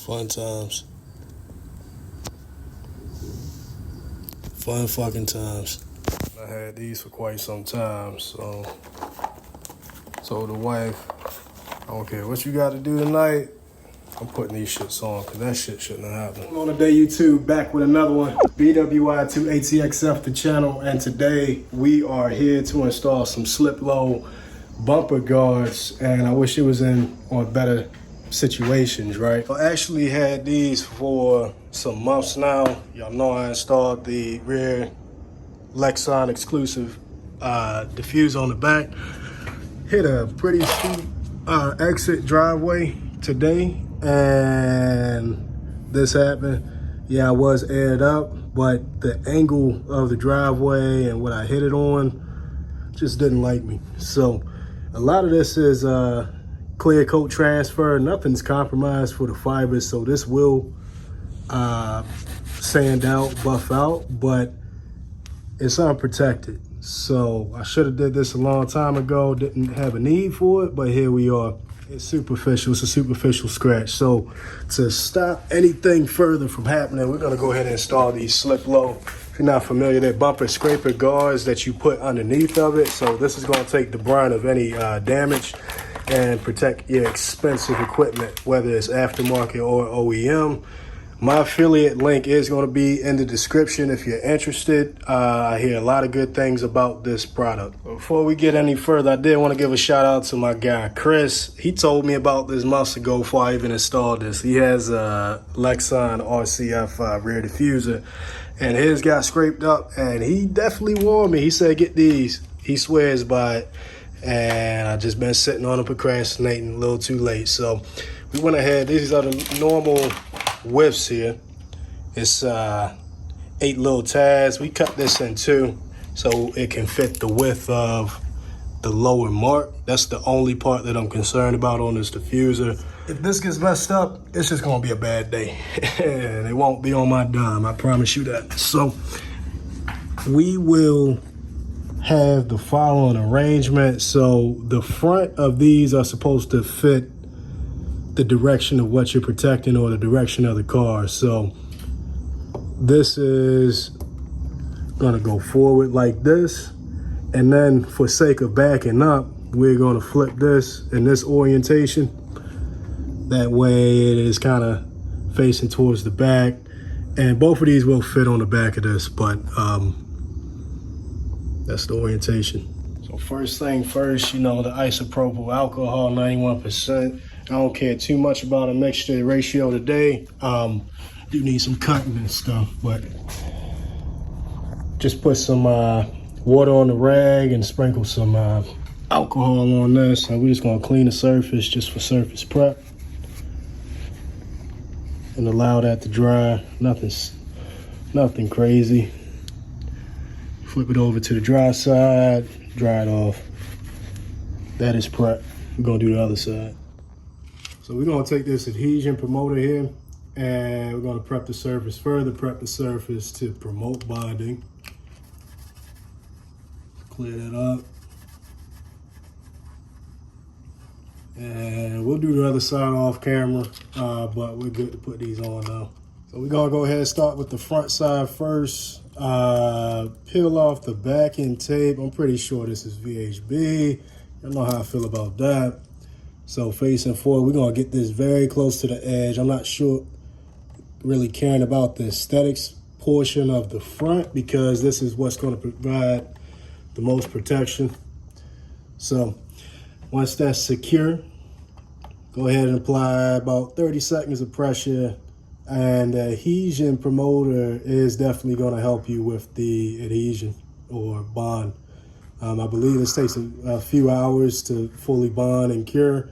Fun times. Fun fucking times. I had these for quite some time, so told the wife, I don't care what you got to do tonight, I'm putting these shits on, because that shit shouldn't have happened. On the day YouTube, back with another one. BWI2ATXF the channel, and today we are here to install some SLiPLO Bumper Guards, and I wish it was on better situations, right? I actually had these for some months now. Y'all know I installed the rear Lexon exclusive diffuser on the back. Hit a pretty steep exit driveway today, and this happened. Yeah, I was aired up, but the angle of the driveway and what I hit it on just didn't like me. So a lot of this is clear coat transfer. Nothing's compromised for the fibers, so this will sand out, buff out, but it's unprotected. So I should have did this a long time ago. Didn't have a need for it, but here we are. It's superficial. It's a superficial scratch. So to stop anything further from happening, we're gonna go ahead and install these SLiPLO. If you're not familiar, they're bumper scraper guards that you put underneath of it. So this is gonna take the brunt of any damage and protect your expensive equipment, whether it's aftermarket or OEM. My affiliate link is going to be in the description if you're interested. I hear a lot of good things about this product. Before we get any further, I did want to give a shout out to my guy, Chris. He told me about this months ago before I even installed this. He has a Lexon RCF rear diffuser, and his got scraped up, and he definitely warned me. He said, get these. He swears by it, and I've just been sitting on them procrastinating a little too late. So we went ahead. These are the normal widths here. It's 8 little tabs. We cut this in 2 so it can fit the width of the lower mark. That's the only part that I'm concerned about on this diffuser. If this gets messed up, it's just gonna be a bad day. And it won't be on my dime, I promise you that. So we will have the following arrangement. So the front of these are supposed to fit the direction of what you're protecting or the direction of the car. So this is gonna go forward like this, and then for sake of backing up, we're gonna flip this in this orientation. That way it is kind of facing towards the back, and both of these will fit on the back of this, but that's the orientation. So first thing first, you know, the isopropyl alcohol, 91%. I don't care too much about a mixture ratio today. Do need some cutting and stuff, but just put some water on the rag and sprinkle some alcohol on this. And we're just gonna clean the surface just for surface prep and allow that to dry. Nothing crazy. Flip it over to the dry side, dry it off. That is prep. We're gonna do the other side. So we're gonna take this adhesion promoter here, and we're gonna prep the surface further, prep the surface to promote bonding. Clear that up. And we'll do the other side off camera, but we're good to put these on now. So we're gonna go ahead and start with the front side first. Peel off the backing tape. I'm pretty sure this is VHB. I know how I feel about that. So facing forward, we're gonna get this very close to the edge. I'm not sure really caring about the aesthetics portion of the front, because this is what's gonna provide the most protection. So once that's secure, go ahead and apply about 30 seconds of pressure, and the adhesion promoter is definitely gonna help you with the adhesion or bond. I believe this takes a few hours to fully bond and cure,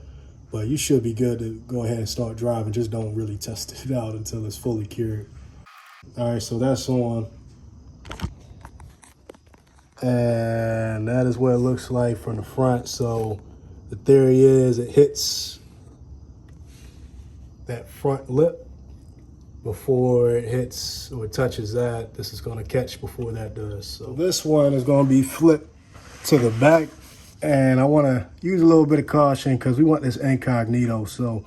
but you should be good to go ahead and start driving. Just don't really test it out until it's fully cured. All right, so that's on. And that is what it looks like from the front. So the theory is it hits that front lip before it hits or touches that. This is gonna catch before that does. So this one is gonna be flipped to the back, and I wanna use a little bit of caution because we want this incognito. So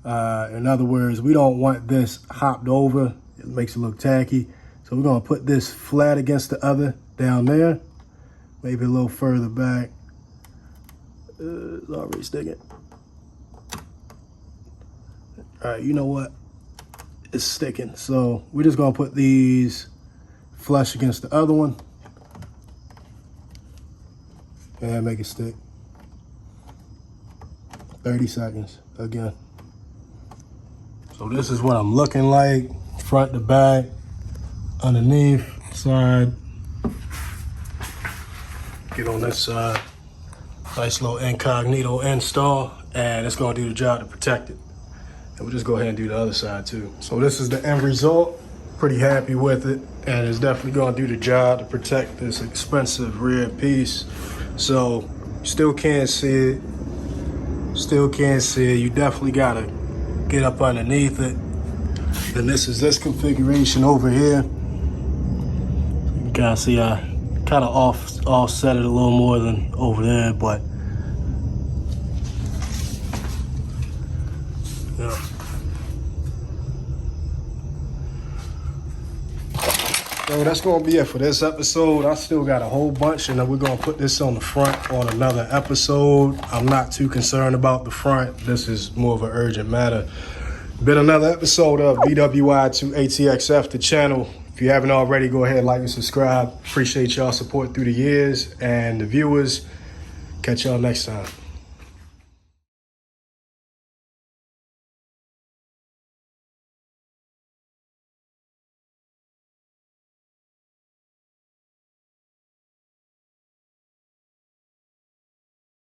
In other words, we don't want this hopped over. It makes it look tacky. So we're gonna put this flat against the other down there, maybe a little further back. It's already sticking. All right, you know what? It's sticking. So we're just gonna put these flush against the other one and make it stick. 30 seconds again. So this is what I'm looking like, front to back, underneath, side. Get on this side. Nice little incognito install, and it's gonna do the job to protect it. And we'll just go ahead and do the other side too. So this is the end result. Pretty happy with it, and it's definitely gonna do the job to protect this expensive rear piece. So still can't see it. Still can't see it. You definitely gotta get up underneath it. And this is this configuration over here. You can see I kind of offset it a little more than over there, but yeah. So that's gonna be it for this episode. I still got a whole bunch, and then we're gonna put this on the front on another episode. I'm not too concerned about the front. This is more of an urgent matter. Been another episode of BWI to ATXF, the channel. If you haven't already, go ahead, like and subscribe. Appreciate y'all support through the years, and the viewers. Catch y'all next time.